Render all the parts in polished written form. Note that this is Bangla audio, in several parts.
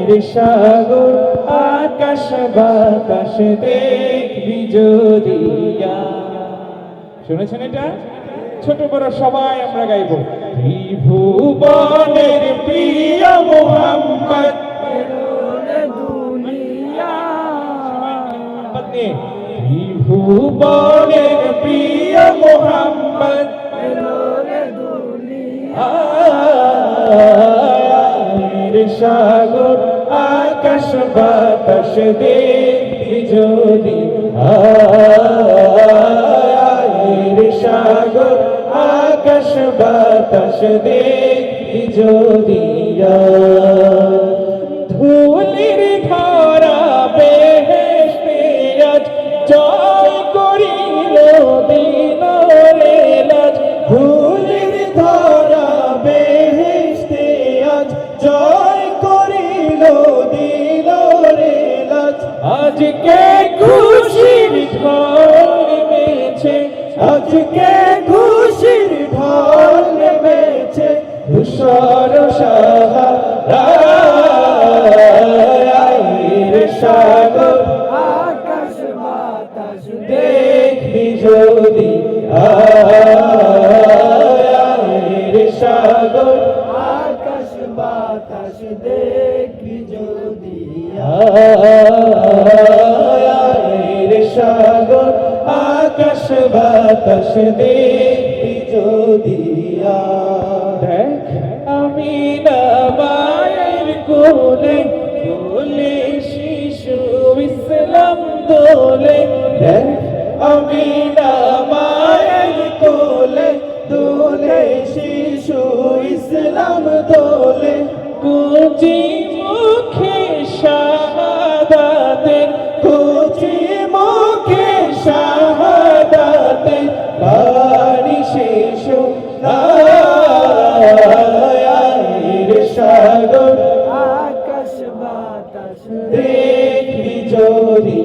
রে সাগর আকাশ বাতাস দেখবি যদি। শুনেছেন এটা? ছোট বড় সবাই আমরা গাইবো। ত্রিভুবনের প্রিয় মোহাম্মদ ত্রিভুবনের প্রিয় মোহাম্মদ রে সাগর আকাশ বাতাস দেখবি যদি। রে সাগর আকাশ বাতাস দেখবি যদি। ধুলির ধরা বেহেশতে আজ জয় করিল দিল রে লাজ। ধুলির ধরা বেহেশতে আজ জয় করিল দিল রে লাজ। আজকে খুশির ঢল নেমেছে, আজকে খুশির ঢল নেমেছে ধূসর সাহারা। রে সাগর আকাশ বাতাস দেখবি যদি। রে সাগর আকাশ বাতাস দেখবি যদি। রে সাগর আকাশ বাতাস দেখবি যদি। দেখ আমি না মায়ের কোলে দোলে শিশু ইসলাম দোলে। দেখ আমি না মায়ের কোলে দোলে শিশু ইসলাম দোলে। কুচি মুখে শাহাদাতে, কুচি মুখে শাহাদাতে বাড়ি শেষ রে সাগর আকাশ বাতাস দেখবি যদি।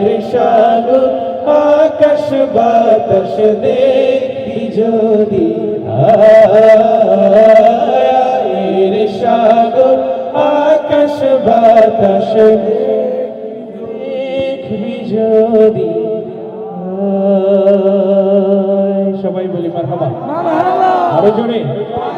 রে সাগর আকাশ বাতাস দেখবি যদি। রে সাগর আকাশ বাতাস দেখবি যদি। সবাই বলি মারহাবা, আরো জোরে।